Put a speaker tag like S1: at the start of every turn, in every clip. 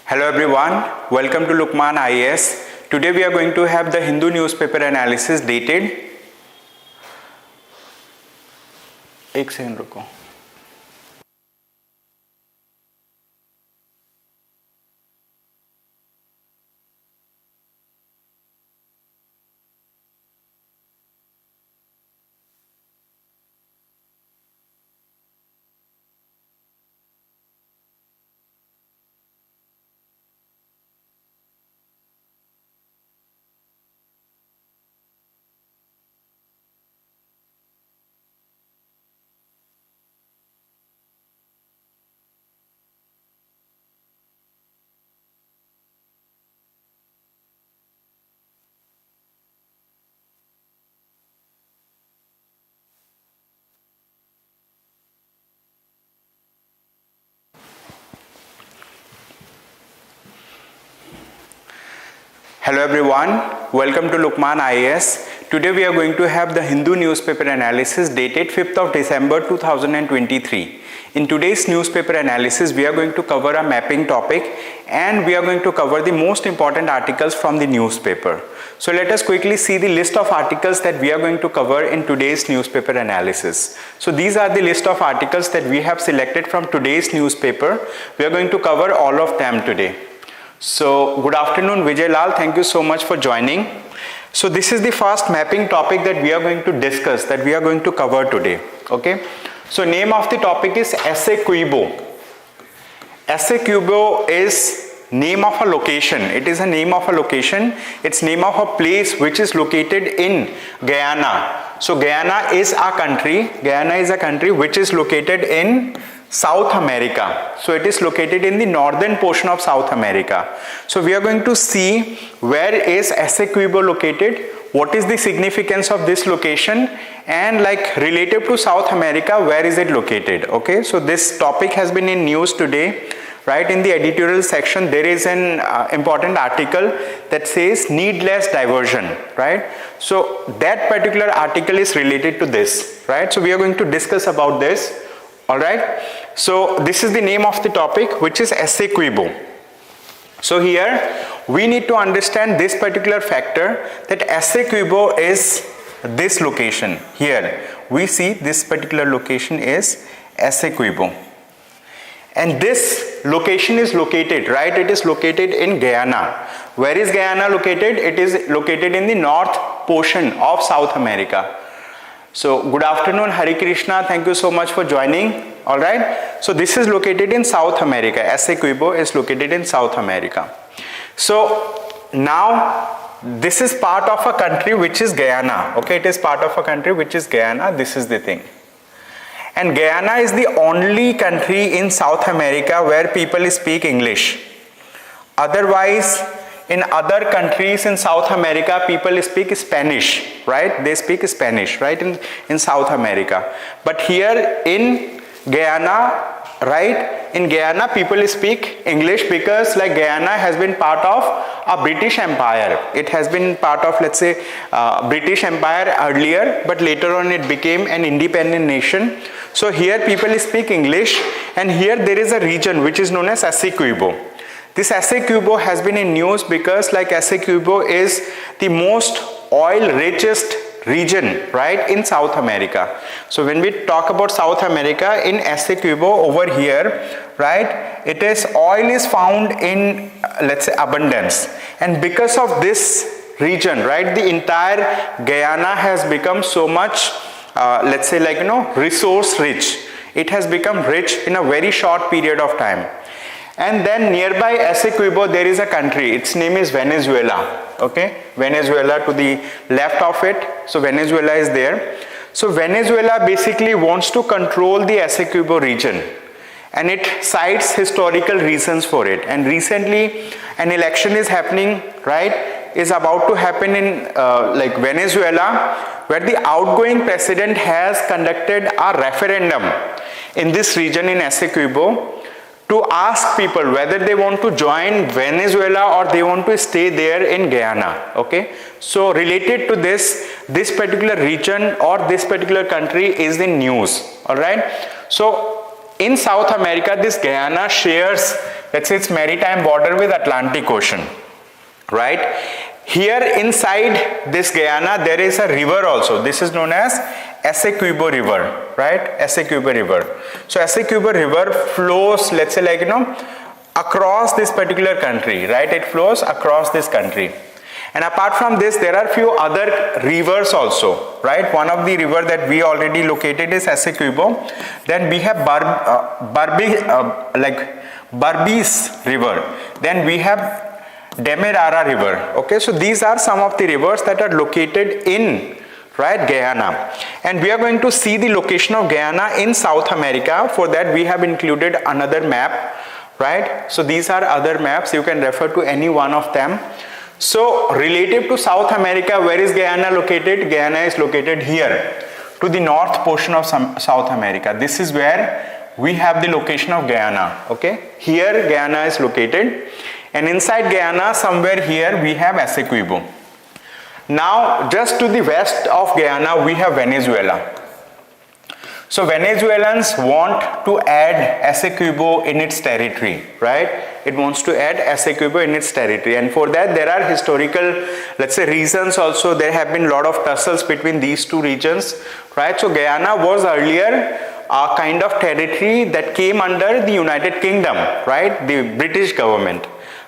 S1: Hello everyone, welcome to Lukmaan IAS. Today we are going to have the Hindu newspaper analysis dated. एक second रुको. Hello everyone, welcome to Lukmaan IAS. Today we are going to have the Hindu newspaper analysis dated 5th of December 2023. In today's newspaper analysis, we are going to cover a mapping topic and we are going to cover the most important articles from the newspaper. So let us quickly see the list of articles that we are going to cover in today's newspaper analysis. So these are the list of articles that we have selected from today's newspaper. We are going to cover all of them today. So good afternoon Vijay Lal, thank you so much for joining. So this is the first mapping topic that we are going to discuss, that we are going to cover today. Okay, so name of the topic is Essequibo. Essequibo is name of a location. It is a name of a location. It's name of a place which is located in Guyana. So Guyana is a country. Guyana is a country which is located in South America. So it is located in the northern portion of South America. So we are going to see where is Essequibo located, what is the significance of this location, and like relative to South America, where is it located. Okay, so this topic has been in news today, right? In the editorial section there is an important article that says needless diversion, right? So that particular article is related to this, right? So we are going to discuss about this. Alright, so this is the name of the topic, which is Essequibo. So here we need to understand this particular factor, that Essequibo is this location. Here we see this particular location is Essequibo, and this location is located, right? It is located in Guyana. Where is Guyana located? It is located in the north portion of South America. So good afternoon Hari Krishna, thank you so much for joining. Alright, so this is located in South America. Essequibo is located in South America. So now this is part of a country which is Guyana. Okay, it is part of a country which is Guyana. This is the thing. And Guyana is the only country in South America where people speak English. Otherwise, in other countries in South America, people speak Spanish, right? They speak Spanish, right, in South America. But here in Guyana, right, in Guyana people speak English because like Guyana has been part of a British Empire. It has been part of, let's say, British Empire earlier, but later on it became an independent nation. So here people speak English, and here there is a region which is known as Essequibo. This Essequibo has been in news because like Essequibo is the most oil richest region, right, in South America. So when we talk about South America, in Essequibo over here, right, it is oil is found in, let's say, abundance, and because of this region, right, the entire Guyana has become so much let's say, like, resource rich. It has become rich in a very short period of time. And then nearby Essequibo there is a country, its name is Venezuela. Okay, Venezuela to the left of it. So Venezuela is there. So Venezuela basically wants to control the Essequibo region, and it cites historical reasons for it. And recently an election is happening, right, is about to happen in like Venezuela, where the outgoing president has conducted a referendum in this region in Essequibo to ask people whether they want to join Venezuela or they want to stay there in Guyana. Okay, so related to this particular region or this particular country is in news. All right, so in South America, this Guyana shares let's say it's maritime border with Atlantic Ocean, right? Here inside this Guyana there is a river also. This is known as Essequibo River, right? Essequibo River. So Essequibo River flows, let's say, like, across this particular country, right? It flows across this country. And apart from this, there are few other rivers also, right? One of the river that we already located is Essequibo. Then we have Barbis River. Then we have Demerara River. Okay, so these are some of the rivers that are located in, right, Guyana. And we are going to see the location of Guyana in South America. For that, we have included another map, right? So these are other maps. You can refer to any one of them. So relative to South America, where is Guyana located? Guyana is located here, to the north portion of South America. This is where we have the location of Guyana. Okay, here Guyana is located, and inside Guyana, somewhere here, we have Essequibo. Now, just to the west of Guyana, we have Venezuela. So Venezuelans want to add Essequibo in its territory, right? It wants to add Essequibo in its territory, and for that there are historical, let's say, reasons also. There have been a lot of tussles between these two regions, right? So Guyana was earlier a kind of territory that came under the United Kingdom, right? The British government.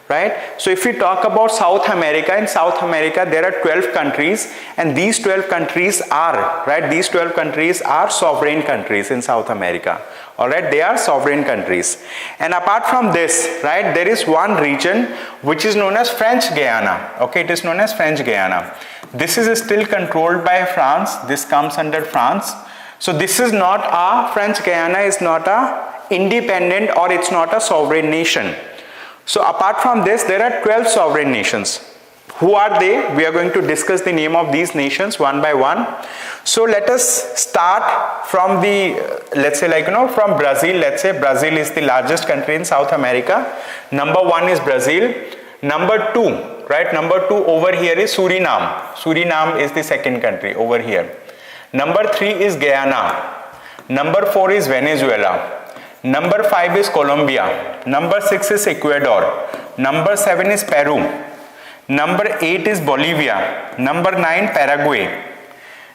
S1: Right? So if we talk about South America, in South America there are 12 countries, and these 12 countries are, right, these 12 countries are sovereign countries in South America. Alright, they are sovereign countries. And apart from this, right, there is one region which is known as French Guyana. Okay, it is known as French Guyana. This is still controlled by France. This comes under France. So this is not a, French Guyana is not a independent, or it's not a sovereign nation. So apart from this, there are 12 sovereign nations. Who are they? We are going to discuss the name of these nations one by one. So let us start from the, let's say, like, from Brazil. Let's say Brazil is the largest country in South America. Number 1 is Brazil. Number 2, right? Number 2 over here is Suriname. Suriname is the second country over here. Number 3 is Guyana. Number 4 is Venezuela. Number 5 is Colombia. Number 6 is Ecuador. Number 7 is Peru. Number 8 is Bolivia. Number 9 Paraguay.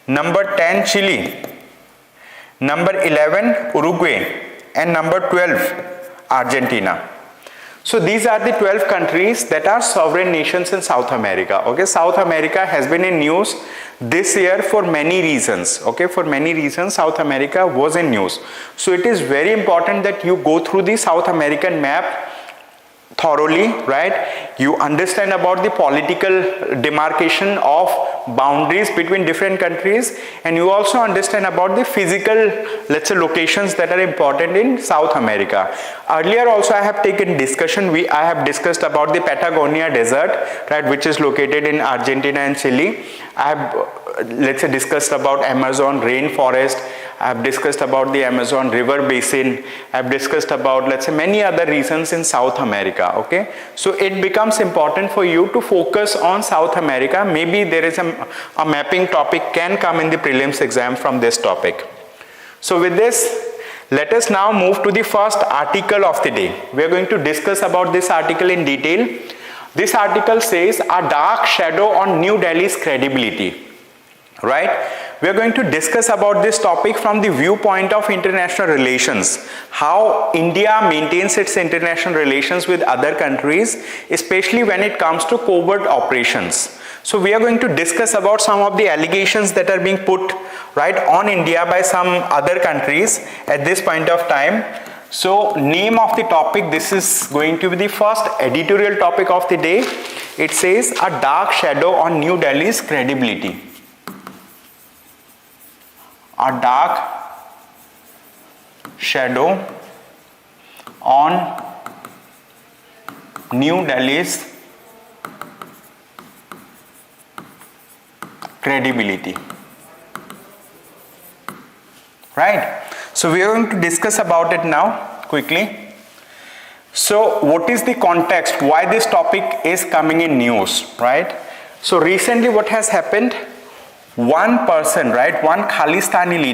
S1: Number 10 Chile. Number 11 Uruguay. And number 12 Argentina. So these are the 12 countries that are sovereign nations in South America. Okay, South America has been in news this year for many reasons. Okay, for many reasons South America was in news. So it is very important that you go through the South American map thoroughly, right? You understand about the political demarcation of boundaries between different countries, and you also understand about the physical, let's say, locations that are important in South America. Earlier also I have taken discussion, I have discussed about the Patagonia desert, right, which is located in Argentina and Chile. I have, let's say, discussed about Amazon rainforest. I have discussed about the Amazon river basin. I have discussed about, let's say, many other regions in South America. Okay, so it becomes important for you to focus on South America. Maybe there is a mapping topic can come in the prelims exam from this topic. So with this, let us now move to the first article of the day. We are going to discuss about this article in detail. This article says a dark shadow on New Delhi's credibility. Right? We are going to discuss about this topic from the viewpoint of international relations, how India maintains its international relations with other countries, especially when it comes to covert operations. So we are going to discuss about some of the allegations that are being put, right, on India by some other countries at this point of time. So name of the topic, this is going to be the first editorial topic of the day. It says a dark shadow on New Delhi's credibility. A dark shadow on New Delhi's credibility. Right? So we are going to discuss about it now quickly. So what is the context? Why this topic is coming in news, right? So recently what has happened? One person, right, one Khalistani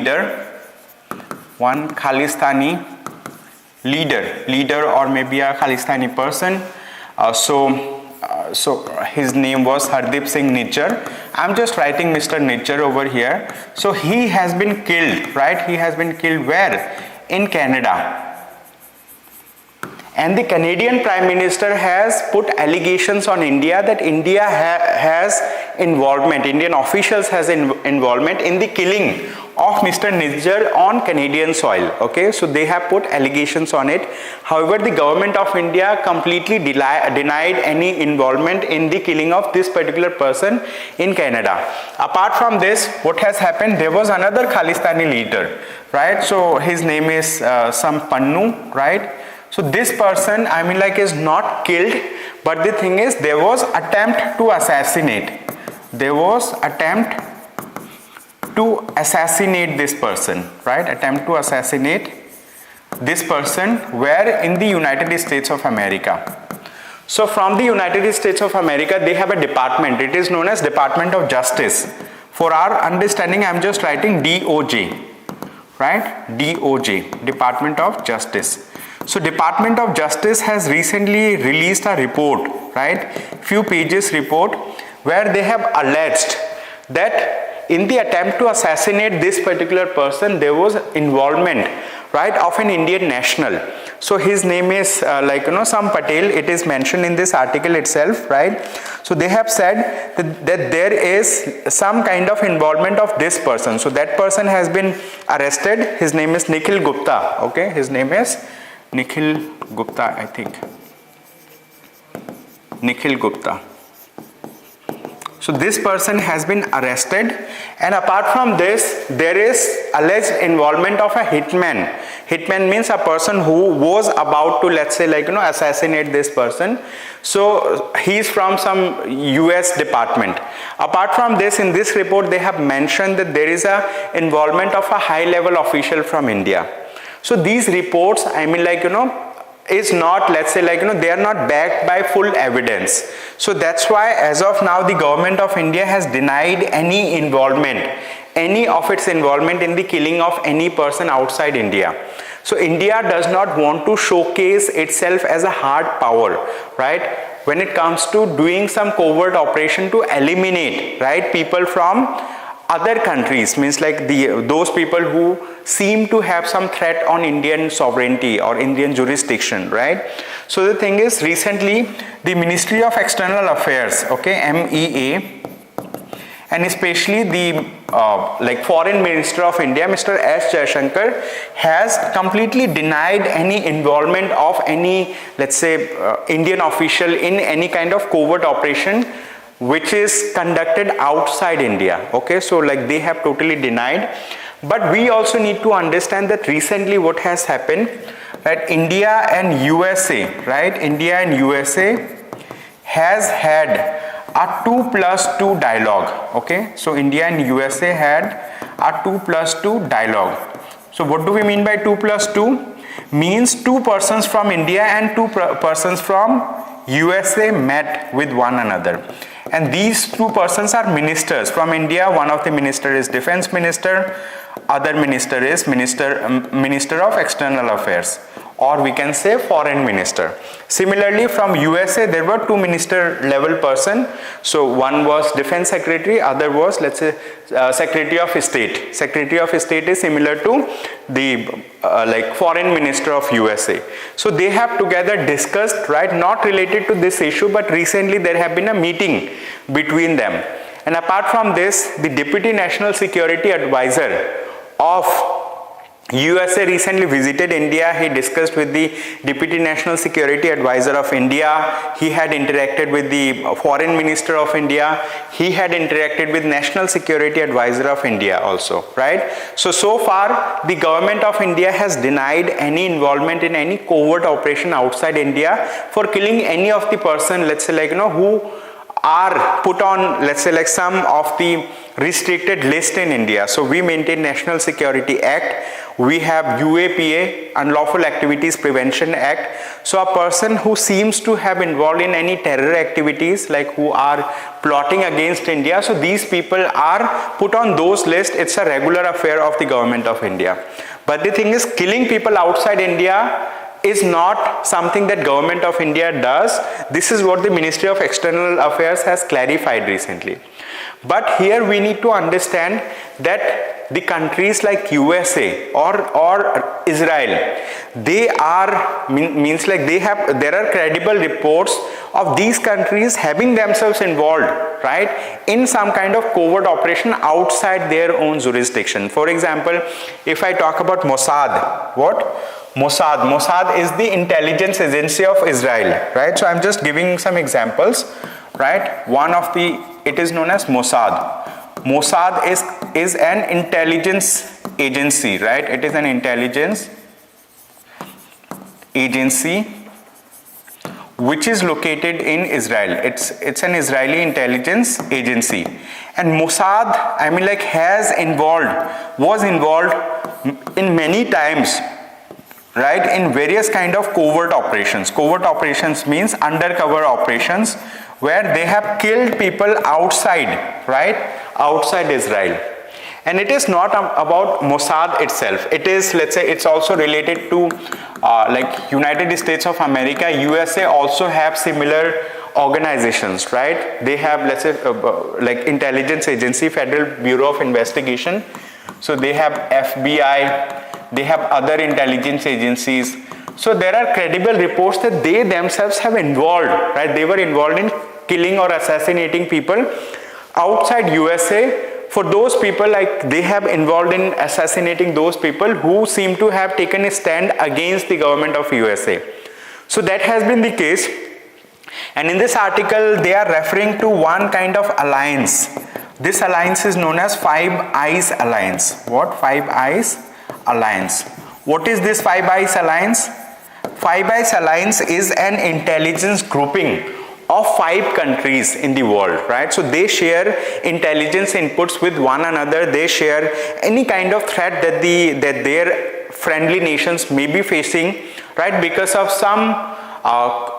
S1: leader or maybe a Khalistani person. So his name was Hardeep Singh Nijjar. I'm just writing Mr. Nijjar over here. So he has been killed, right? He has been killed where? In Canada. And the Canadian Prime Minister has put allegations on India that India has involvement, Indian officials has involvement in the killing of Mr. Nijjar on Canadian soil. Okay, so they have put allegations on it. However, the government of India completely denied any involvement in the killing of this particular person in Canada. Apart from this, what has happened? There was another Khalistani leader, right? So his name is some Pannu, right? So this person, I mean, like, is not killed, but the thing is, there was attempt to assassinate. There was attempt to assassinate this person, right? Attempt to assassinate this person where? In the United States of America. So from the United States of America, they have a department. It is known as Department of Justice. For our understanding, I'm just writing DOJ, right? DOJ, Department of Justice. So Department of Justice has recently released a report, right? Few pages report where they have alleged that in the attempt to assassinate this particular person, there was involvement, right, of an Indian national. So his name is Sam Patel. It is mentioned in this article itself, right? So they have said that there is some kind of involvement of this person. So that person has been arrested. His name is Nikhil Gupta. Okay, his name is Nikhil Gupta, I think. Nikhil Gupta. So this person has been arrested, and apart from this, there is alleged involvement of a hitman. Hitman means a person who was about to, let's say, assassinate this person. So he is from some US department. Apart from this, in this report, they have mentioned that there is a involvement of a high-level official from India. So these reports, I mean, is not, let's say, they are not backed by full evidence. So that's why as of now the government of India has denied any of its involvement in the killing of any person outside India. So India does not want to showcase itself as a hard power, right, when it comes to doing some covert operation to eliminate, right, people from other countries, means those people who seem to have some threat on Indian sovereignty or Indian jurisdiction, right? So the thing is, recently the Ministry of External Affairs, okay, MEA, and especially the Foreign Minister of India, Mr. S. Jaishankar, has completely denied any involvement of any, let's say, Indian official in any kind of covert operation which is conducted outside India. Okay, so they have totally denied. But we also need to understand that recently what has happened, right? India and USA, right? India and USA has had a 2+2 dialogue. Okay, so India and USA had a 2+2 dialogue. So what do we mean by 2+2? Means two persons from India and two persons from USA met with one another. And these two persons are ministers from India. One of the minister is defense minister, other minister is minister of external affairs, or we can say foreign minister. Similarly, from USA there were two minister level person. So one was defense secretary, other was, let's say, secretary of state. Secretary of state is similar to the foreign minister of USA. So they have together discussed, right, not related to this issue, but recently there have been a meeting between them. And apart from this, the Deputy National Security Advisor of USA recently visited India. He discussed with the Deputy National Security Advisor of India. He had interacted with the Foreign Minister of India. He had interacted with National Security Advisor of India also, right? So far the government of India has denied any involvement in any covert operation outside India for killing any of the person, let's say, who are put on, let's say, some of the restricted list in India. So we maintain National Security Act, we have UAPA, Unlawful Activities Prevention Act. So a person who seems to have involved in any terror activities, who are plotting against India, so these people are put on those lists. It's a regular affair of the government of India. But the thing is, killing people outside India, is not something that Government of India does. This is what the Ministry of External Affairs has clarified recently. But here we need to understand that the countries like USA or Israel, they are means like there are credible reports of these countries having themselves involved, right, in some kind of covert operation outside their own jurisdiction. For example, if I talk about Mossad, what? Mossad is the intelligence agency of Israel, right? So I'm just giving some examples, right? It is known as Mossad. Mossad is an intelligence agency, right? It is an intelligence agency which is located in Israel. It's an Israeli intelligence agency. And Mossad, was involved in many times, right, in various kind of covert operations. Covert operations means undercover operations where they have killed people outside, right, outside Israel. And it is not about Mossad itself. It is, let's say, it's also related to like United States of America. USA also have similar organizations, right? They have, let's say, like intelligence agency, Federal Bureau of Investigation. So they have FBI, they have other intelligence agencies. So there are credible reports that they themselves have involved, right? They were involved in killing or assassinating people outside USA. For those people, like they have involved in assassinating those people who seem to have taken a stand against the government of USA. So that has been the case. And in this article, they are referring to one kind of alliance. This alliance is known as Five Eyes Alliance. What? Five Eyes Alliance. What is this Five Eyes Alliance? Five Eyes Alliance is an intelligence grouping of 5 countries in the world, right? So they share intelligence inputs with one another. They share any kind of threat that their friendly nations may be facing, right, because of some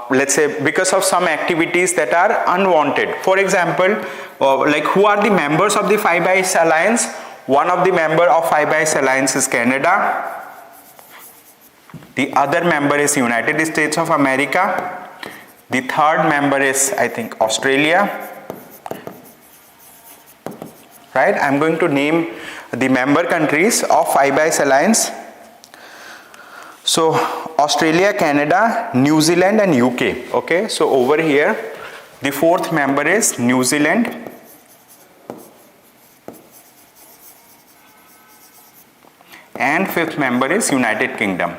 S1: let's say because of some activities that are unwanted. For example, like who are the members of the Five Eyes Alliance? One of the member of Five Eyes Alliance is Canada. The other member is United States of America. The third member is, I think, Australia, right? I'm going to name the member countries of Five Eyes Alliance. So Australia, Canada, New Zealand and UK. Okay, so over here the fourth member is New Zealand, and fifth member is United Kingdom.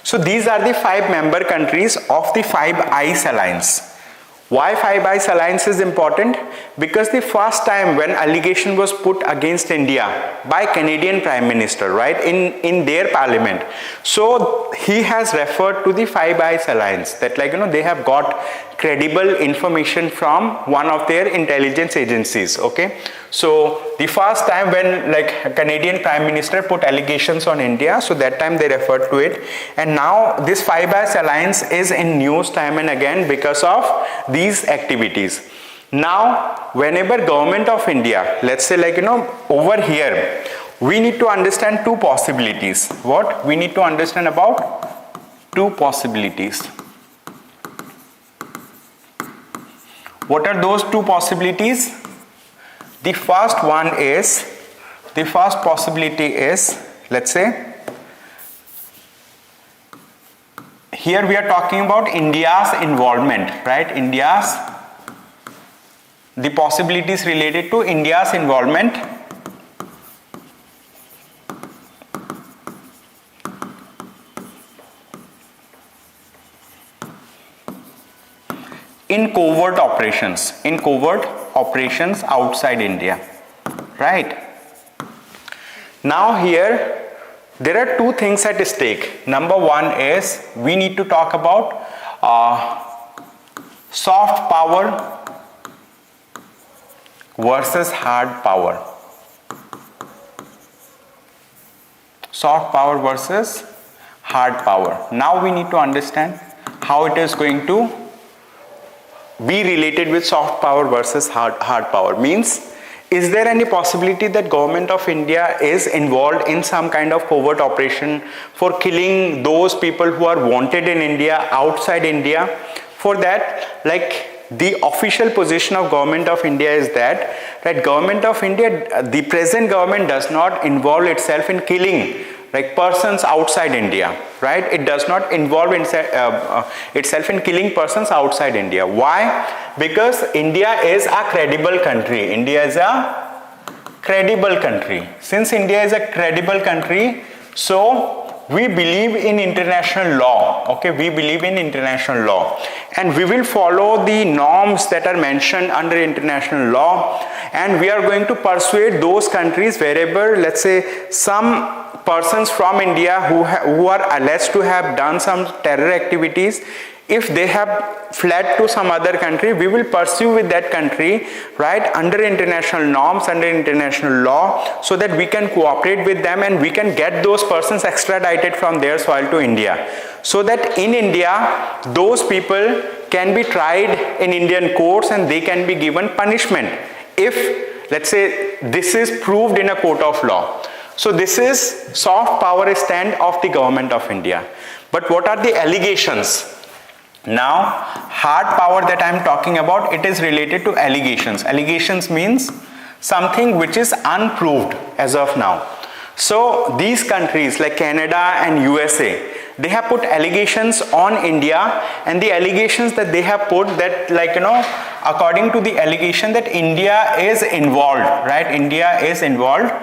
S1: So these are the 5 member countries of the Five Eyes Alliance. Why Five Eyes Alliance is important? Because the first time when allegation was put against India by Canadian Prime Minister, right, in their parliament, so he has referred to the Five Eyes Alliance, that, like, they have got credible information from one of their intelligence agencies. Okay, so the first time when, like, Canadian Prime Minister put allegations on India, so that time they referred to it, and now this Five Eyes Alliance is in news time and again because of these activities. Now whenever government of India, let's say, like, over here, we need to understand 2 possibilities. What? We need to understand about 2 possibilities. What are those 2 possibilities? The first possibility is, let's say, here we are talking about India's involvement, right? The possibilities related to India's involvement in covert operations outside India, right? Now here there are 2 things at stake. Number 1 is we need to talk about soft power versus hard power. Soft power versus hard power. Now we need to understand how it is going to be related with soft power versus hard power. Means is there any possibility that government of India is involved in some kind of covert operation for killing those people who are wanted in India, outside India? For that, like, the official position of government of India is that government of India, the present government does not involve itself in killing like persons outside India, right? It does not involve itself in killing persons outside India. Why? Because India is a credible country. India is a credible country. Since India is a credible country, so we believe in international law. Okay, we believe in international law, and we will follow the norms that are mentioned under international law, and we are going to persuade those countries wherever, let's say, some persons from India who are alleged to have done some terror activities, if they have fled to some other country, we will pursue with that country, right, under international norms, under international law, so that we can cooperate with them and we can get those persons extradited from their soil to India, so that in India those people can be tried in Indian courts and they can be given punishment if, let's say, this is proved in a court of law. So this is soft power stand of the government of India. But what are the allegations? Now, hard power that I am talking about, it is related to allegations. Allegations means something which is unproved as of now. So these countries like Canada and USA, they have put allegations on India, and the allegations that they have put, that, like, according to the allegation, that India is involved, right? India is involved,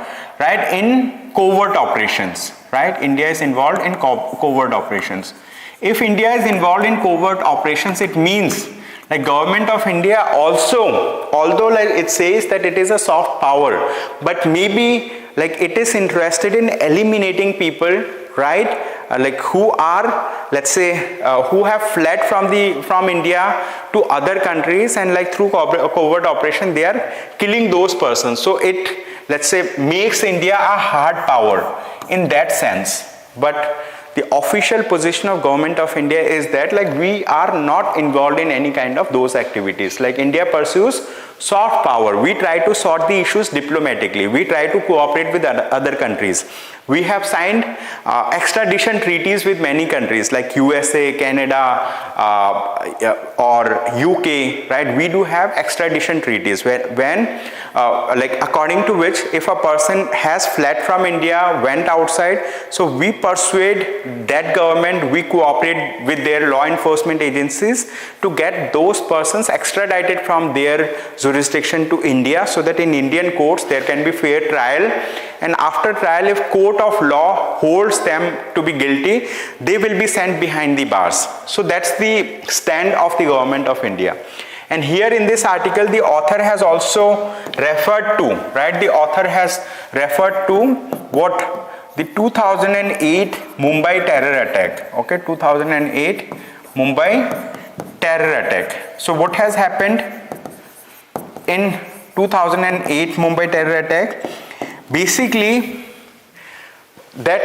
S1: right, in covert operations, right? India is involved in covert operations. If India is involved in covert operations, it means like government of India also, although like it says that it is a soft power, but maybe like it is interested in eliminating people, right, like who are, let's say, who have fled from India to other countries, and like through covert operation they are killing those persons. So it, let's say, makes India a hard power in that sense. But the official position of government of India is that like we are not involved in any kind of those activities. Like India pursues soft power. We try to sort the issues diplomatically. We try to cooperate with other countries. We have signed extradition treaties with many countries like USA, Canada, or UK, right? We do have extradition treaties when like according to which if a person has fled from India, went outside, so we persuade that government, we cooperate with their law enforcement agencies to get those persons extradited from their jurisdiction to India, so that in Indian courts there can be fair trial, and after trial, if court of law holds them to be guilty, they will be sent behind the bars. So that's the stand of the government of India. And here in this article, the author has also referred to, right, the author has referred to what? The 2008 Mumbai terror attack. Okay, 2008 Mumbai terror attack. So what has happened in 2008 Mumbai terror attack? Basically, that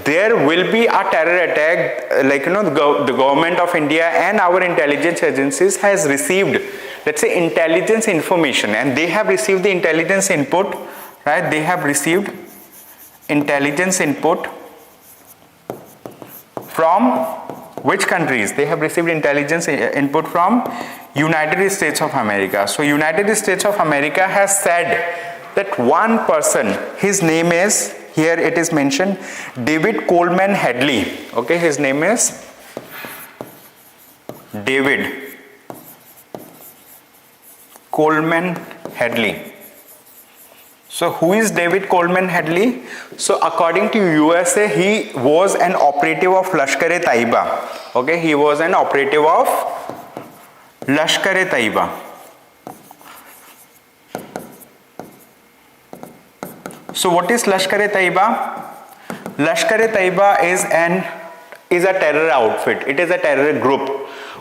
S1: there will be a terror attack, like the government of India and our intelligence agencies has received, let's say, intelligence information, and they have received the intelligence input, right? They have received intelligence input from which countries? They have received intelligence input from United States of America. So United States of America has said that one person, his name is, here it is mentioned, David Coleman Hadley. Okay, his name is David Coleman Hadley. So who is David Coleman Hadley? So according to USA, he was an operative of Lashkar-e-Taiba. Okay, he was an operative of Lashkar-e-Taiba. So what is Lashkar-e-Taiba? Lashkar-e-Taiba is an is a terror outfit. It is a terror group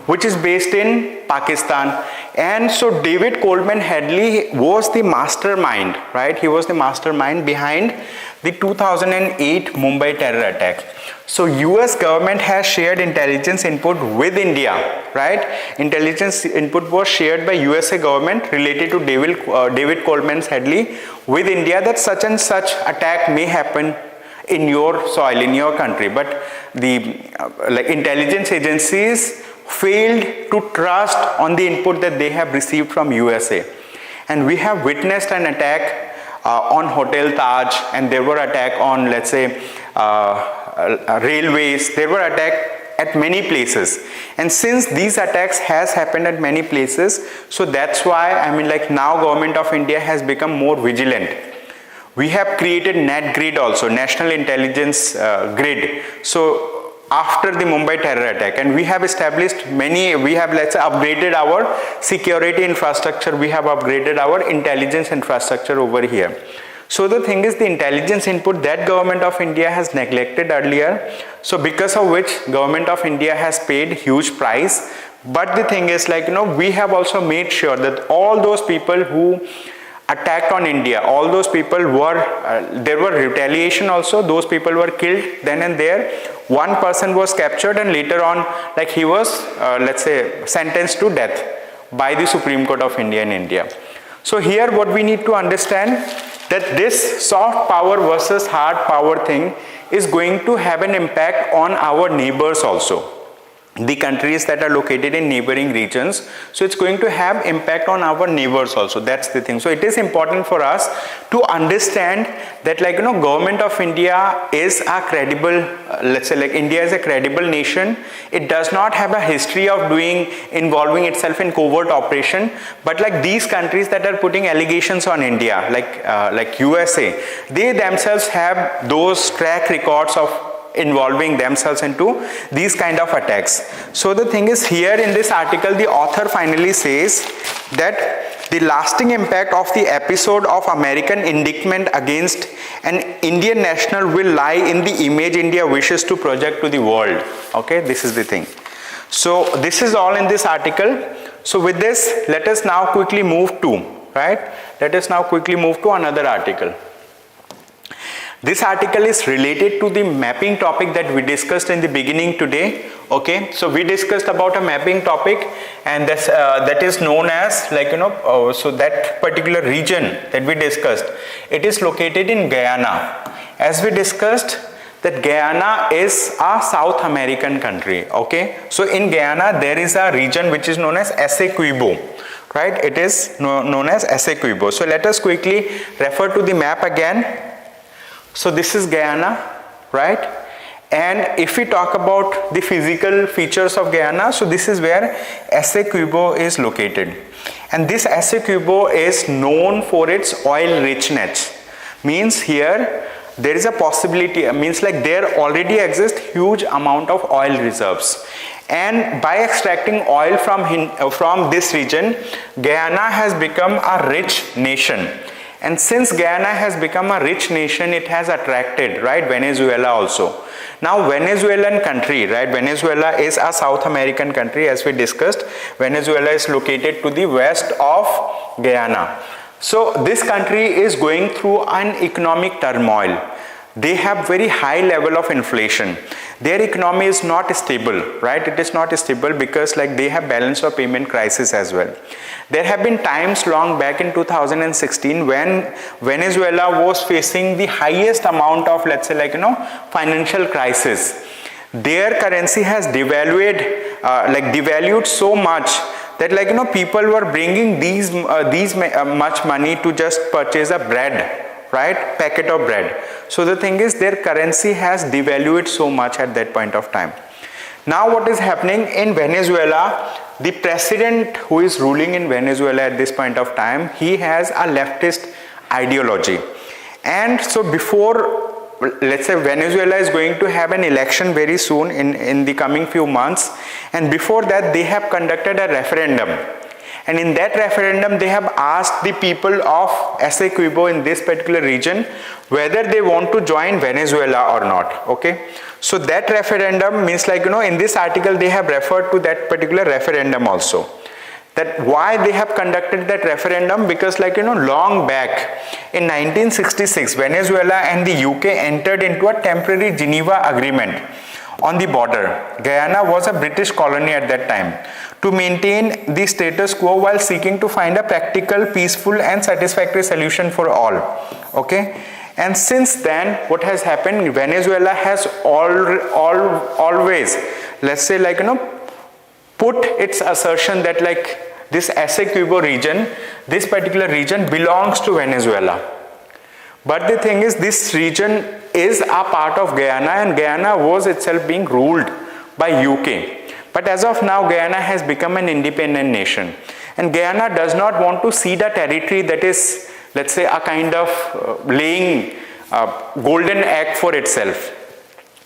S1: which is based in Pakistan. And so David Coleman Headley was the mastermind, right? He was the mastermind behind the 2008 Mumbai terror attack. So US government has shared intelligence input with India, right? Intelligence input was shared by USA government related to David Coleman Headley with India, that such and such attack may happen in your soil, in your country. But the intelligence agencies failed to trust on the input that they have received from USA. And we have witnessed an attack on Hotel Taj, and there were attack on, let's say, railways. There were attack at many places. And since these attacks has happened at many places, so that's why, now government of India has become more vigilant. We have created NatGrid also, National Intelligence Grid. So after the Mumbai terror attack, and we have established we have, let's say, upgraded our security infrastructure, we have upgraded our intelligence infrastructure over here. So the thing is, the intelligence input that government of India has neglected earlier, so because of which government of India has paid huge price. But the thing is, we have also made sure that all those people who attacked on India, all those people were, there were retaliation also, those people were killed then and there. One person was captured, and later on, he was, let's say, sentenced to death by the Supreme Court of India in India. So here what we need to understand, that this soft power versus hard power thing is going to have an impact on our neighbors also, the countries that are located in neighboring regions. So it's going to have impact on our neighbors also. That's the thing. So it is important for us to understand that, government of India is a credible, let's say, India is a credible nation. It does not have a history of involving itself in covert operation. But these countries that are putting allegations on India, like USA, they themselves have those track records of involving themselves into these kind of attacks. So the thing is, here in this article, the author finally says that the lasting impact of the episode of American indictment against an Indian national will lie in the image India wishes to project to the world. Okay, this is the thing. So this is all in this article. So with this, let us now quickly move to, let us now quickly move to another article. This article is related to the mapping topic that we discussed in the beginning today. Okay, so we discussed about a mapping topic, and that is known as, so that particular region that we discussed, it is located in Guyana. As we discussed, that Guyana is a South American country. Okay, so in Guyana there is a region which is known as Essequibo. Right, it is known as Essequibo. So let us quickly refer to the map again. So this is Guyana, right? And if we talk about the physical features of Guyana, so this is where Essequibo is located. And this Essequibo is known for its oil richness. Means here there is a possibility, there already exists huge amount of oil reserves. And by extracting oil from this region, Guyana has become a rich nation. And since Guyana has become a rich nation, it has attracted, Venezuela also. Now Venezuelan country, Venezuela is a South American country, as we discussed. Venezuela is located to the west of Guyana. So this country is going through an economic turmoil. They have very high level of inflation. Their economy is not stable, It is not stable because they have balance of payment crisis as well. There have been times long back in 2016 when Venezuela was facing the highest amount of, financial crisis. Their currency has devalued so much that people were bringing these much money to just purchase a bread, packet of bread. So the thing is, their currency has devalued so much at that point of time. Now what is happening in Venezuela, the president who is ruling in Venezuela at this point of time, he has a leftist ideology. And so before, let's say, Venezuela is going to have an election very soon in the coming few months, and before that they have conducted a referendum. And in that referendum, they have asked the people of Essequibo in this particular region whether they want to join Venezuela or not. Okay. So that referendum means, like, in this article they have referred to that particular referendum also. That why they have conducted that referendum, because, like, long back in 1966, Venezuela and the UK entered into a temporary Geneva agreement on the border. Guyana was a British colony at that time, to maintain the status quo while seeking to find a practical, peaceful and satisfactory solution for all. Okay. And since then, what has happened, Venezuela has always, let's say, like, put its assertion that, like, this Essequibo region, this particular region belongs to Venezuela. But the thing is, this region is a part of Guyana, and Guyana was itself being ruled by UK. But as of now, Guyana has become an independent nation, and Guyana does not want to cede a territory that is, let's say, a kind of laying golden egg for itself.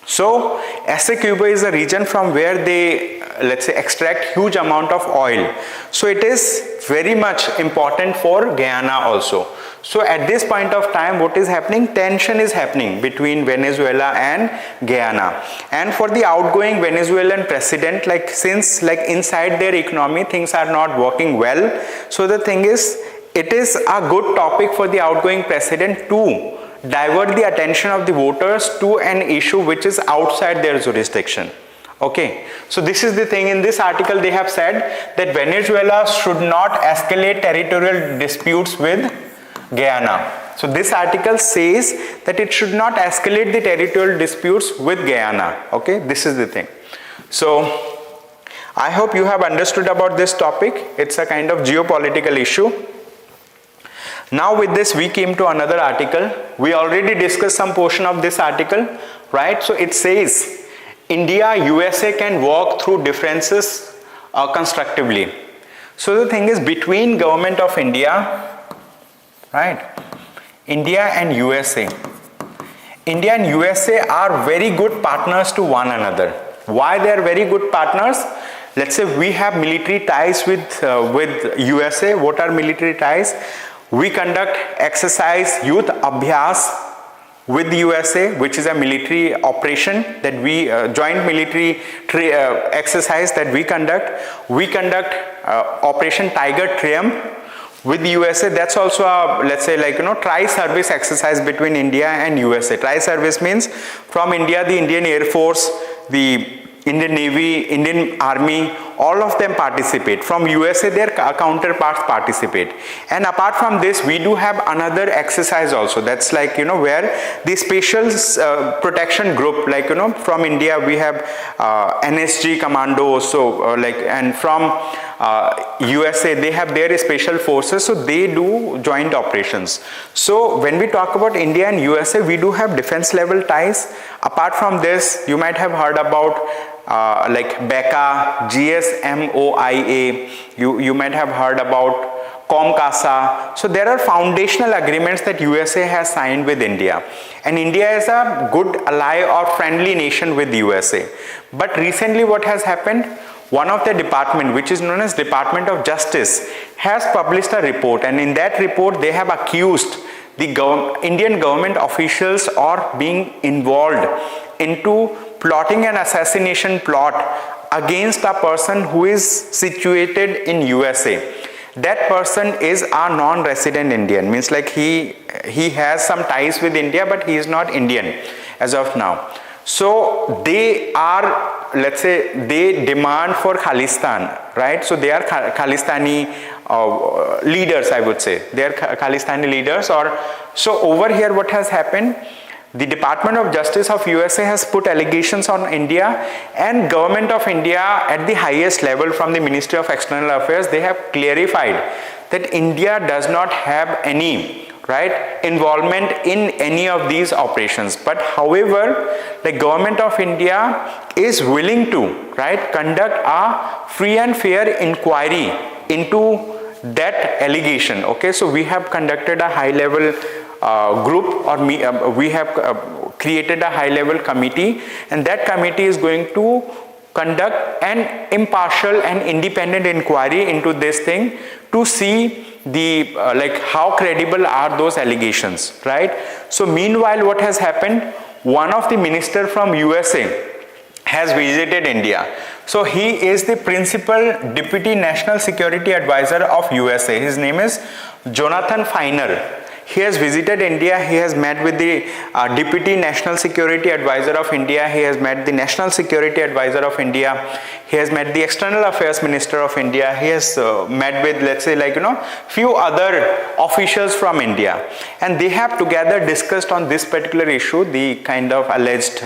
S1: So Essequibo is a region from where they, let's say, extract huge amount of oil. So it is very much important for Guyana also. So at this point of time, what is happening? Tension is happening between Venezuela and Guyana. And for the outgoing Venezuelan president, like, since, like, inside their economy things are not working well, so the thing is, it is a good topic for the outgoing president to divert the attention of the voters to an issue which is outside their jurisdiction. Okay, so this is the thing. In this article they have said that Venezuela should not escalate territorial disputes with Guyana. So this article says that it should not escalate the territorial disputes with Guyana. Okay, this is the thing. So I hope you have understood about this topic. It's a kind of geopolitical issue. Now with this we came to another article. We already discussed some portion of this article, right? So it says India, USA can work through differences constructively. So the thing is, between government of India, right, India and USA. India and USA are very good partners to one another. Why they are very good partners? Let's say we have military ties with USA. What are military ties? We conduct exercise Youth Abhyas with the USA, which is a military operation that we joint military exercise that we conduct. We conduct Operation Tiger Triumph with the USA. That's also a, let's say, like, tri-service exercise between India and USA. Tri-service means from India, the Indian Air Force, the Indian Navy, Indian Army, all of them participate. From USA, their counterparts participate. And apart from this, we do have another exercise also. That's like, where the special protection group, like, from India, we have NSG Commando, so and from USA, they have their special forces, so they do joint operations. So when we talk about India and USA, we do have defense level ties. Apart from this, you might have heard about like BECA, GSMOIA, you might have heard about COMCASA. So there are foundational agreements that USA has signed with India, and India is a good ally or friendly nation with USA. But recently what has happened, one of the department, which is known as Department of Justice, has published a report, and in that report they have accused the Indian government officials are being involved into plotting an assassination plot against a person who is situated in USA. That person is a non-resident Indian, means like he has some ties with India, but he is not Indian as of now. So they are, let's say, they demand for Khalistan, right? So they are Khalistani leaders, I would say. They are Khalistani leaders. Or so over here what has happened, the Department of Justice of USA has put allegations on India, and government of India at the highest level from the Ministry of External Affairs, they have clarified that India does not have any involvement in any of these operations. But however, the government of India is willing to conduct a free and fair inquiry into that allegation. Okay, so we have conducted a high level group, or we have created a high level committee, and that committee is going to conduct an impartial and independent inquiry into this thing to see the like how credible are those allegations, right? So meanwhile, what has happened, one of the minister from USA has visited India. So he is the principal deputy national security advisor of USA. His name is Jonathan Feiner. He has visited India. He has met with the Deputy National Security Advisor of India. He has met the National Security Advisor of India. He has met the External Affairs Minister of India. He has met with, let's say, like, few other officials from India. And they have together discussed on this particular issue, the kind of alleged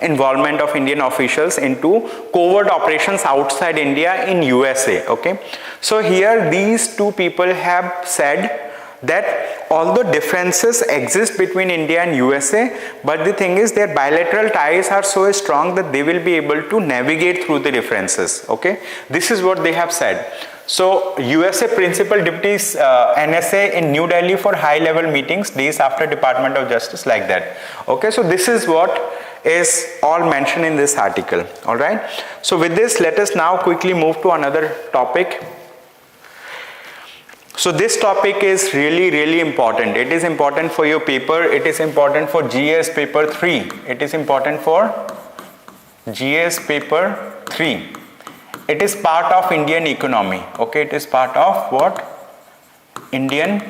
S1: involvement of Indian officials into covert operations outside India in USA. Okay. So here these two people have said that although differences exist between India and USA, but the thing is their bilateral ties are so strong that they will be able to navigate through the differences. Okay, this is what they have said. So USA principal deputies NSA in New Delhi for high level meetings days after Department of Justice, like that. Okay, so this is what is all mentioned in this article. All right, so with this, let us now quickly move to another topic. So this topic is really important. It is important for your paper. It is important for GS paper 3. It is important for GS paper 3. It is part of Indian economy. Okay, it is part of what? Indian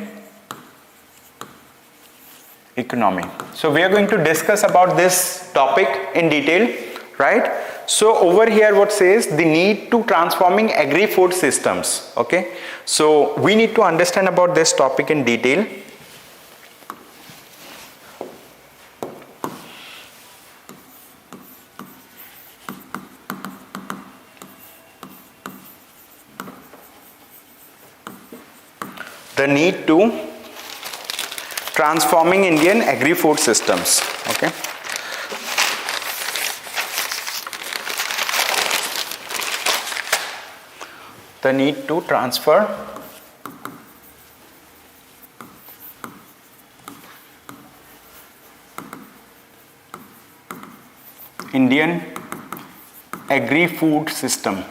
S1: economy. So we are going to discuss about this topic in detail, right? So over here what says, the need to transforming agri-food systems. Okay, so we need to understand about this topic in detail. The need to transforming Indian agri-food systems. Okay. The need to transfer Indian agri-food system.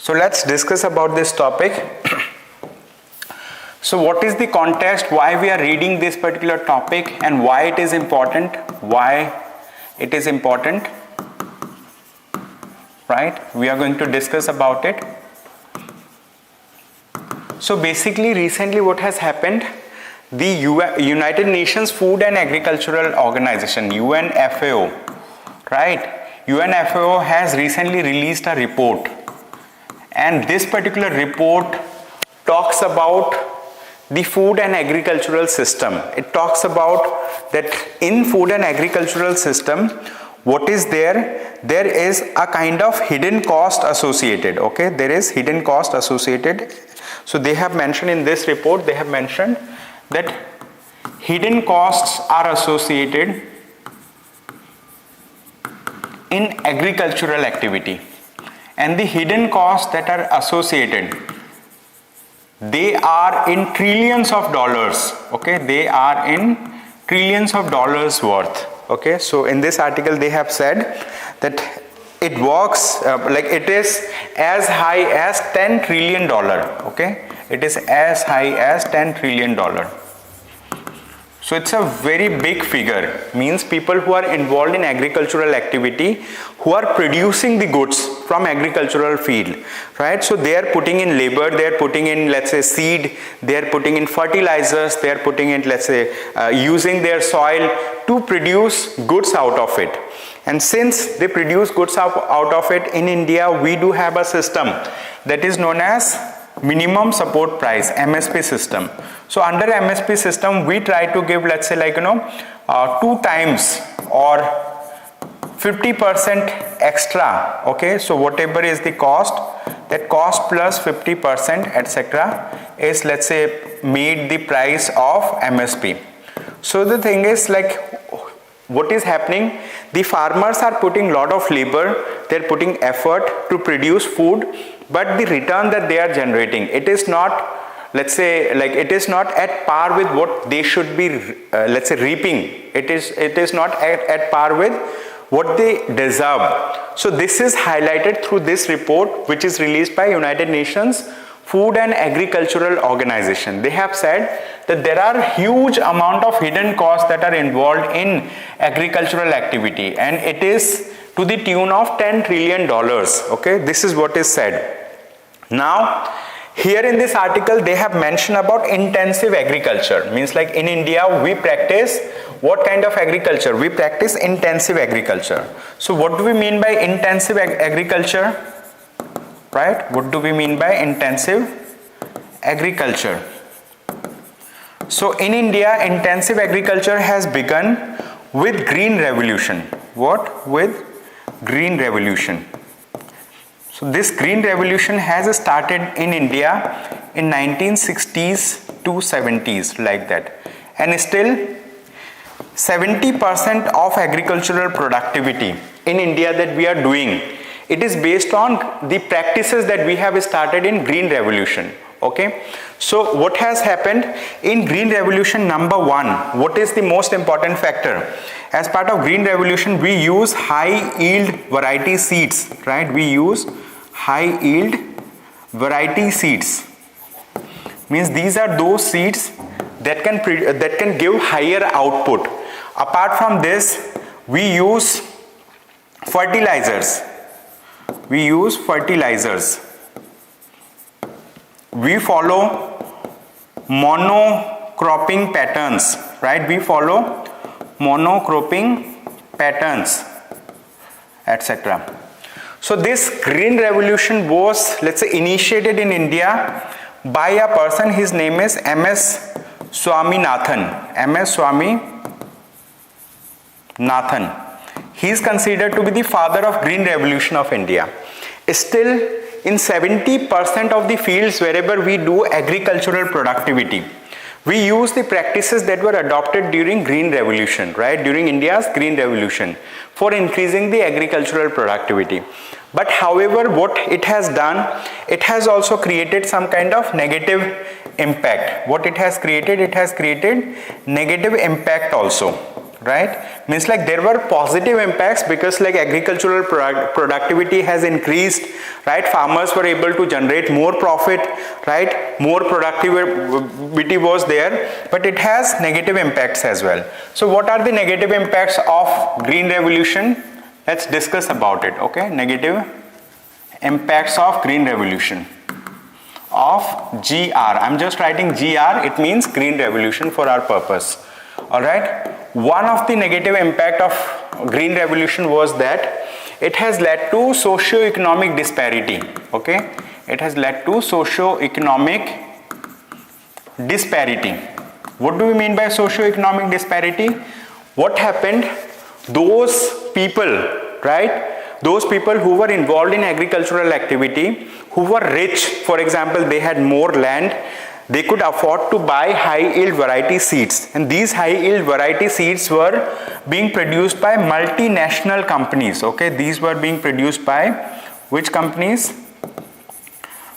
S1: So let's discuss about this topic. So what is the context, why we are reading this particular topic and why it is important, right? We are going to discuss about it. So basically recently what has happened, the United Nations Food and Agricultural Organization, UNFAO, right? UNFAO has recently released a report, and this particular report talks about the food and agricultural system. It talks about that in food and agricultural system, what is there? There is a kind of hidden cost associated. Okay, there is hidden cost associated. So they have mentioned in this report, they have mentioned that hidden costs are associated in agricultural activity, and the hidden costs that are associated, they are in trillions of dollars. Okay, they are in trillions of dollars worth. Okay, so in this article they have said that it works like it is as high as $10 trillion. Okay, it is as high as $10 trillion. So it's a very big figure. Means people who are involved in agricultural activity, who are producing the goods from agricultural field, right? So they are putting in labor, they are putting in, let's say, seed, they are putting in fertilizers, they are putting in, let's say, using their soil to produce goods out of it. And since they produce goods out of it, in India we do have a system that is known as minimum support price, MSP system. So under MSP system we try to give, let's say, like 2 times or 50% extra. Okay, so whatever is the cost, that cost plus 50% etc. is, let's say, made the price of MSP. So the thing is, like, what is happening, the farmers are putting lot of labor, they're putting effort to produce food, but the return that they are generating, it is not let's say, like it is not at par with what they should be, let's say, reaping. It is not at par with what they deserve. So this is highlighted through this report, which is released by United Nations Food and Agricultural Organization. They have said that there are huge amount of hidden costs that are involved in agricultural activity, and it is to the tune of $10 trillion. Okay, this is what is said. Now, here in this article, they have mentioned about intensive agriculture. Means like in India, we practice what kind of agriculture? We practice intensive agriculture. So what do we mean by intensive agriculture? Right? What do we mean by intensive agriculture? So in India, intensive agriculture has begun with Green Revolution. What? With Green Revolution. So this Green Revolution has started in India in 1960s to 70s, like that. And still 70% of agricultural productivity in India that we are doing, it is based on the practices that we have started in Green Revolution. Okay, so what has happened in Green Revolution? Number one, what is the most important factor? As part of Green Revolution, we use high yield variety seeds, right? We use high yield variety seeds. Means these are those seeds that can give higher output. Apart from this, we use fertilizers. We use fertilizers. We follow monocropping patterns, right? We follow monocropping patterns, etc. So this Green Revolution was, let's say, initiated in India by a person. His name is M.S. Swaminathan. M.S. Swaminathan. He is considered to be the father of Green Revolution of India. Still, in 70% of the fields wherever we do agricultural productivity, we use the practices that were adopted during Green Revolution, right? During India's Green Revolution for increasing the agricultural productivity. But however, what it has done, it has also created some kind of negative impact. What it has created negative impact also. Right? Means like there were positive impacts because like agricultural productivity has increased, right? Farmers were able to generate more profit, right? More productivity was there, but it has negative impacts as well. So what are the negative impacts of Green Revolution? Let's discuss about it, okay? Negative impacts of Green Revolution. Of GR. I'm just writing GR, it means Green Revolution for our purpose. Alright? One of the negative impact of Green Revolution was that it has led to socio-economic disparity. Okay? It has led to socio-economic disparity. What do we mean by socio-economic disparity? What happened? Those people, right? Those people who were involved in agricultural activity, who were rich, for example, they had more land, they could afford to buy high yield variety seeds, and these high yield variety seeds were being produced by multinational companies. Okay, these were being produced by which companies?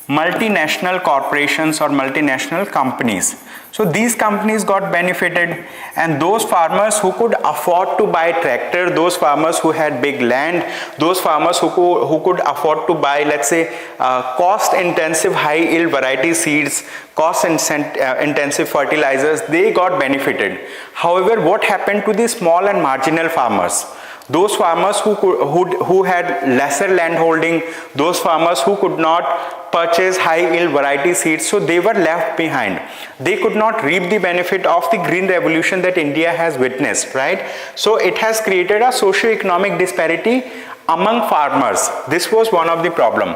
S1: Multinational corporations or multinational companies. So these companies got benefited, and those farmers who could afford to buy tractor, those farmers who had big land, those farmers who could afford to buy, let's say, cost intensive high yield variety seeds, cost intensive fertilizers, they got benefited. However, what happened to the small and marginal farmers? Those farmers who had lesser land holding, those farmers who could not purchase high yield variety seeds, so they were left behind. They could not reap the benefit of the Green Revolution that India has witnessed, right? So it has created a socio-economic disparity among farmers. This was one of the problem.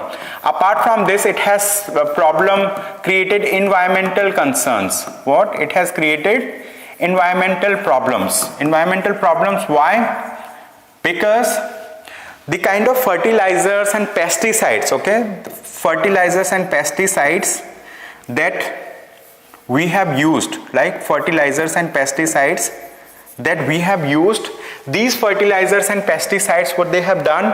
S1: Apart from this, it has a problem created environmental concerns. What? It has created environmental problems. Environmental problems, why? Because the kind of fertilizers and pesticides, okay, fertilizers and pesticides that we have used, like fertilizers and pesticides that we have used, these fertilizers and pesticides, what they have done,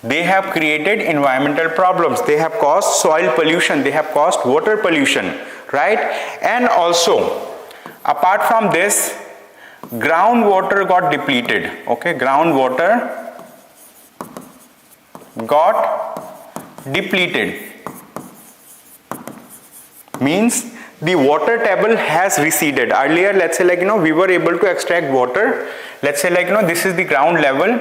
S1: they have created environmental problems. They have caused soil pollution, they have caused water pollution, right? And also, apart from this, groundwater got depleted. Okay, groundwater got depleted. Means the water table has receded. Earlier, let's say like, we were able to extract water. Let's say like, this is the ground level.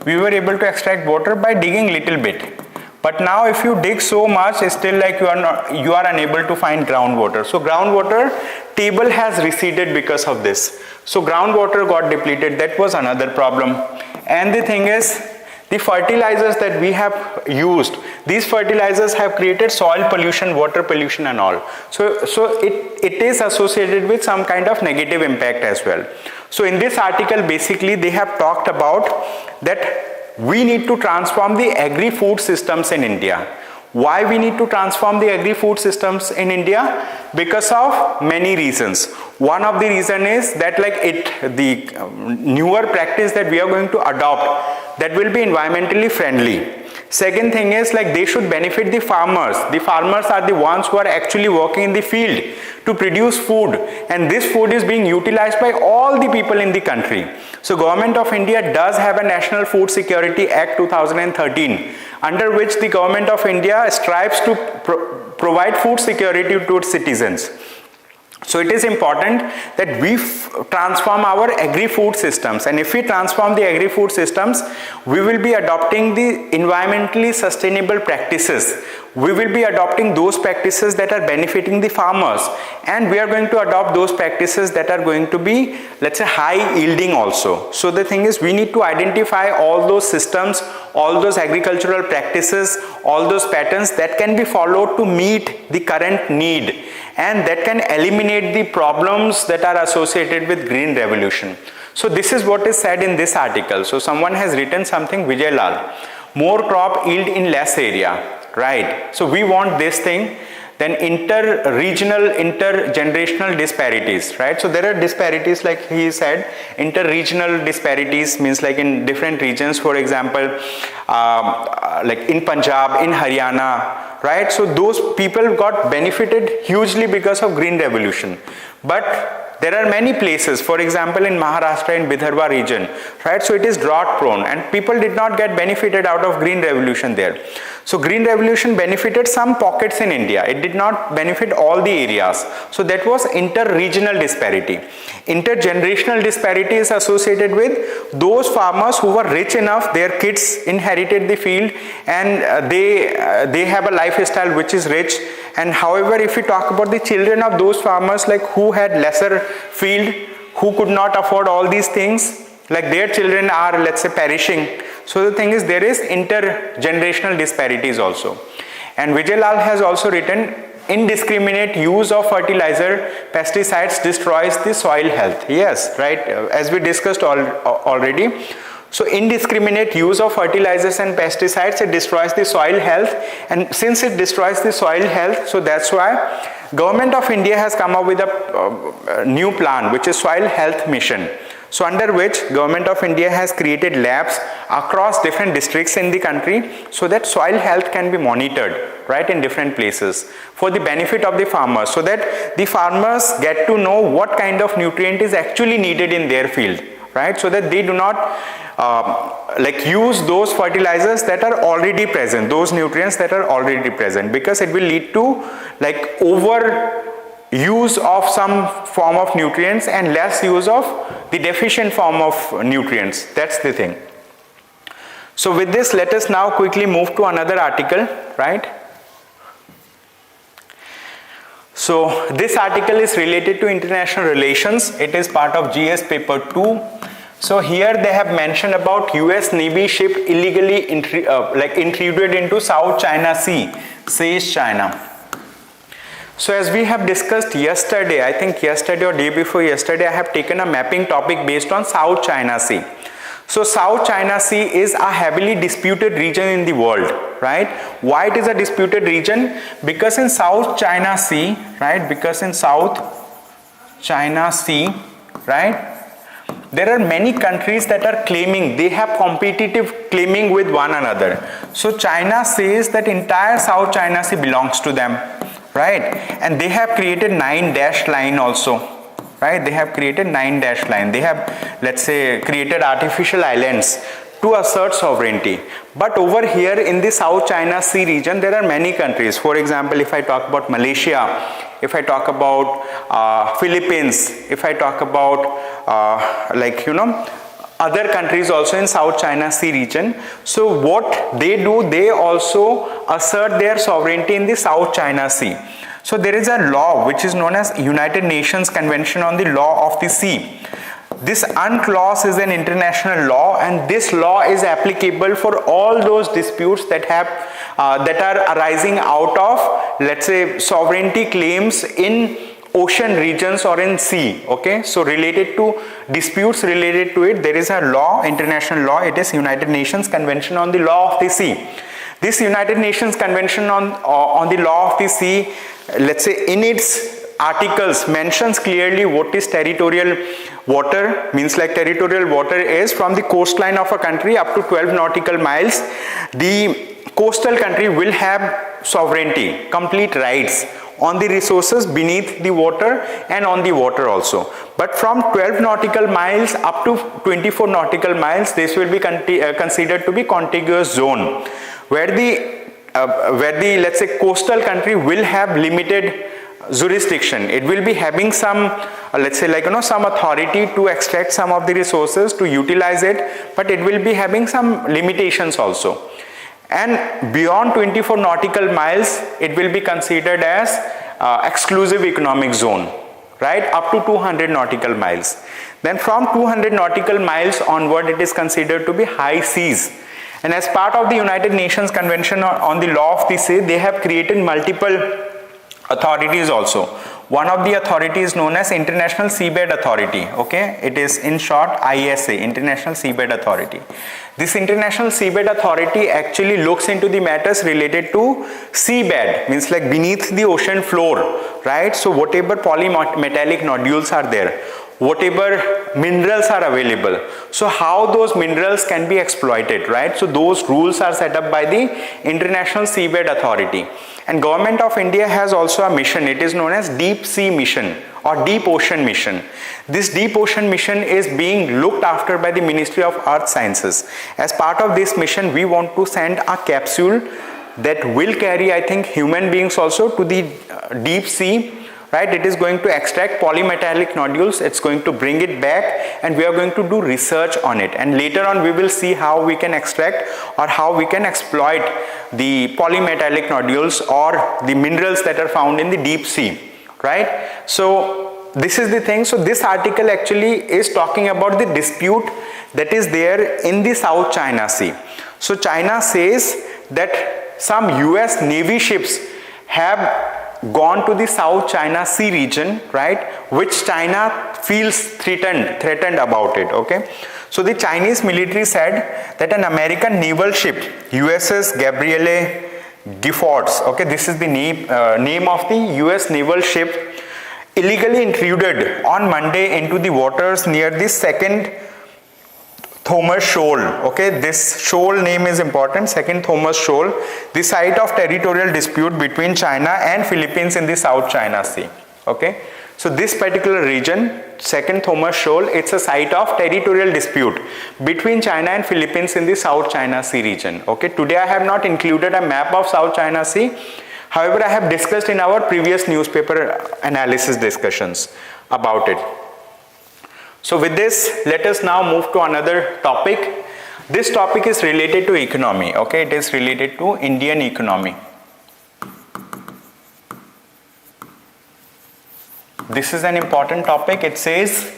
S1: We were able to extract water by digging little bit. But now if you dig so much, it's still like you are unable to find groundwater. So groundwater table has receded because of this. So groundwater got depleted. That was another problem. And the thing is, the fertilizers that we have used, these fertilizers have created soil pollution, water pollution and all. So it is associated with some kind of negative impact as well. So in this article, basically they have talked about that we need to transform the agri-food systems in India. Why we need to transform the agri-food systems in India? Because of many reasons. One of the reason is that the newer practice that we are going to adopt, that will be environmentally friendly. Second thing is they should benefit the farmers. The farmers are the ones who are actually working in the field to produce food, and this food is being utilized by all the people in the country. So Government of India does have a National Food Security Act 2013, under which the Government of India strives to provide food security to its citizens. So it is important that we transform our agri-food systems, and if we transform the agri-food systems, we will be adopting the environmentally sustainable practices. We will be adopting those practices that are benefiting the farmers, and we are going to adopt those practices that are going to be, let's say, high yielding also. So the thing is, we need to identify all those systems, all those agricultural practices, all those patterns that can be followed to meet the current need, and that can eliminate the problems that are associated with green revolution. So this is what is said in this article. So someone has written something, Vijay Lal, more crop yield in less area, right? So we want this thing. Then inter-regional, intergenerational disparities, right? So there are disparities, like he said, inter-regional disparities means like in different regions, for example, like in Punjab, in Haryana, right? So those people got benefited hugely because of green revolution. But there are many places, for example, in Maharashtra, in Vidarbha region, right? So it is drought prone, and people did not get benefited out of green revolution there. So green revolution benefited some pockets in India. It did not benefit all the areas. So that was inter-regional disparity. Intergenerational disparity is associated with those farmers who were rich enough, their kids inherited the field, and they have a lifestyle which is rich. And however, if we talk about the children of those farmers who had lesser field, who could not afford all these things, their children are, let's say, perishing. So the thing is, there is intergenerational disparities also. And Vijay Lal has also written, indiscriminate use of fertilizer, pesticides destroys the soil health. Yes, right, as we discussed already. So indiscriminate use of fertilizers and pesticides, it destroys the soil health, and since it destroys the soil health, so that's why Government of India has come up with a new plan, which is Soil Health Mission. So under which Government of India has created labs across different districts in the country, so that soil health can be monitored, right, in different places for the benefit of the farmers, so that the farmers get to know what kind of nutrient is actually needed in their field, right, so that they do not use those fertilizers that are already present, those nutrients that are already present, because it will lead to over use of some form of nutrients and less use of the deficient form of nutrients. That's the thing. So with this, let us now quickly move to another article, right? So this article is related to international relations. It is part of GS paper 2. So here they have mentioned about US Navy ship illegally intruded into South China Sea, says China. So as we have discussed yesterday, I think yesterday or day before yesterday, I have taken a mapping topic based on South China Sea. So South China Sea is a heavily disputed region in the world, right? Why it is a disputed region? Because in South China Sea, right? Because in South China Sea, right? There are many countries that are claiming, they have competitive claiming with one another. So China says that entire South China Sea belongs to them, right? And they have created 9 dashed line also, right? They have created 9 dashed line. They have, let's say, created artificial islands to assert sovereignty. But over here in the South China Sea region, there are many countries. For example, if I talk about Malaysia, if I talk about Philippines, if I talk about other countries also in South China Sea region. So what they do, they also assert their sovereignty in the South China Sea. So there is a law which is known as United Nations Convention on the Law of the Sea. This UNCLOS is an international law, and this law is applicable for all those disputes that are arising out of, let's say, sovereignty claims in ocean regions or in sea. Okay, so related to disputes related to it, there is a law, international law. It is United Nations Convention on the Law of the Sea. This United Nations Convention on the Law of the Sea, let's say, in its articles mentions clearly what is territorial water. Means like territorial water is from the coastline of a country up to 12 nautical miles. The coastal country will have sovereignty, complete rights on the resources beneath the water and on the water also. But from 12 nautical miles up to 24 nautical miles, this will be considered to be contiguous zone, where the let's say coastal country will have limited jurisdiction. It will be having some, let's say, some authority to extract some of the resources, to utilize it, but it will be having some limitations also. And beyond 24 nautical miles, it will be considered as exclusive economic zone, right, up to 200 nautical miles. Then from 200 nautical miles onward, it is considered to be high seas. And as part of the United Nations Convention on the Law of the Sea, they have created multiple authorities also. One of the authorities known as International Seabed Authority. Okay, it is in short ISA, International Seabed Authority. This International Seabed Authority actually looks into the matters related to seabed, means like beneath the ocean floor, right? So whatever polymetallic nodules are there, whatever minerals are available, so how those minerals can be exploited, right? So those rules are set up by the International Seabed Authority. And Government of India has also a mission. It is known as Deep Sea Mission or Deep Ocean Mission. This Deep Ocean Mission is being looked after by the Ministry of Earth Sciences. As part of this mission, we want to send a capsule that will carry, I think, human beings also to the deep sea, right? It is going to extract polymetallic nodules. It's going to bring it back, and we are going to do research on it. And later on, we will see how we can extract or how we can exploit the polymetallic nodules or the minerals that are found in the deep sea, right? So this is the thing. So this article actually is talking about the dispute that is there in the South China Sea. So China says that some US Navy ships have gone to the South China Sea region, right, which China feels threatened about it. Okay, so the Chinese military said that an American naval ship, USS Gabrielle Giffords, okay, this is the name of the US naval ship, illegally intruded on Monday into the waters near the second Thomas Shoal. Okay, this shoal name is important, second Thomas Shoal, the site of territorial dispute between China and Philippines in the South China Sea. Okay, so this particular region, second Thomas Shoal, it's a site of territorial dispute between China and Philippines in the South China Sea region. Okay, today I have not included a map of South China Sea. However, I have discussed in our previous newspaper analysis discussions about it. So with this, let us now move to another topic. This topic is related to economy. Okay, it is related to Indian economy. This is an important topic. It says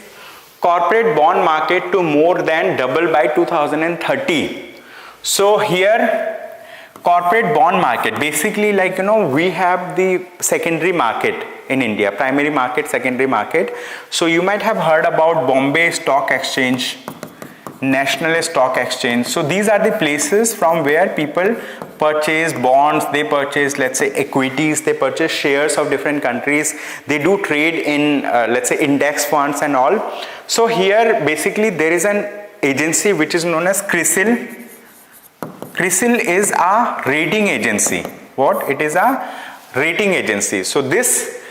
S1: corporate bond market to more than double by 2030. So here, corporate bond market, basically, like, we have the secondary market in India, primary market, secondary market. So you might have heard about Bombay Stock Exchange, National Stock Exchange. So these are the places from where people purchase bonds, they purchase, let's say, equities, they purchase shares of different countries, they do trade in, let's say, index funds and all. So here, basically, there is an agency which is known as CRISIL. CRISIL is a rating agency. What? It is a rating agency. So this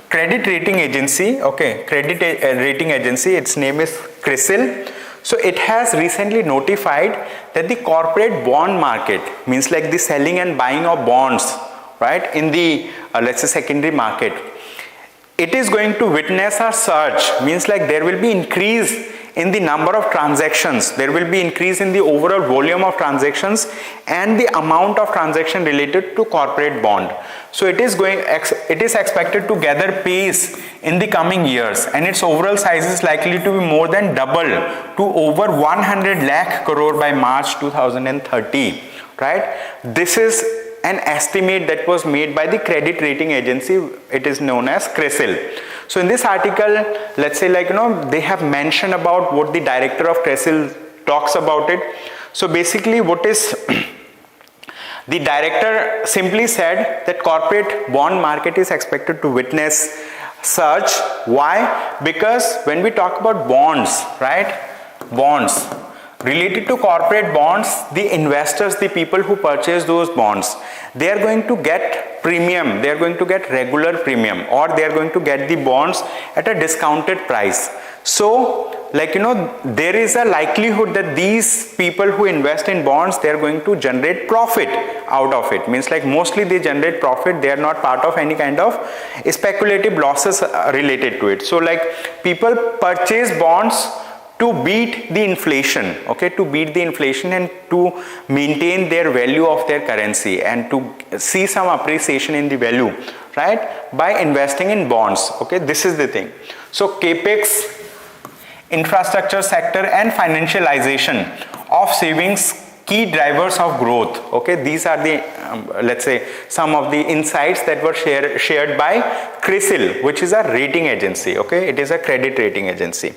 S1: credit rating agency, okay, rating agency, its name is CRISIL. So it has recently notified that the corporate bond market, means like the selling and buying of bonds, right, in the let's say secondary market, it is going to witness a surge, means like there will be increase in the number of transactions, there will be increase in the overall volume of transactions and the amount of transaction related to corporate bond. So it is expected to gather pace in the coming years, and its overall size is likely to be more than double to over 100 lakh crore by March 2030, right? This is an estimate that was made by the credit rating agency. It is known as CRISIL. So in this article, let's say like, they have mentioned about what the director of CRISIL talks about it. So basically what is the director simply said that corporate bond market is expected to witness surge. Why? Because when we talk about bonds, right, bonds related to corporate bonds, the investors, the people who purchase those bonds, they are going to get premium, they are going to get regular premium, or they are going to get the bonds at a discounted price. So like, there is a likelihood that these people who invest in bonds, they are going to generate profit out of it. Means like mostly they generate profit, they are not part of any kind of speculative losses related to it. So like people purchase bonds to beat the inflation, okay, to beat the inflation and to maintain their value of their currency and to see some appreciation in the value, right, by investing in bonds, okay. This is the thing. So capex, infrastructure sector and financialization of savings, key drivers of growth, okay. These are the let's say some of the insights that were shared by CRISIL, which is a rating agency, okay. It is a credit rating agency.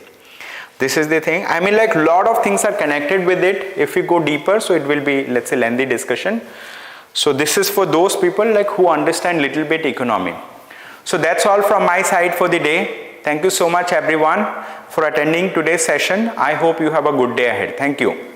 S1: This is the thing. I mean, like, lot of things are connected with it. If we go deeper, so it will be, let's say, lengthy discussion. So this is for those people like who understand little bit economy. So that's all from my side for the day. Thank you so much everyone for attending today's session. I hope you have a good day ahead. Thank you.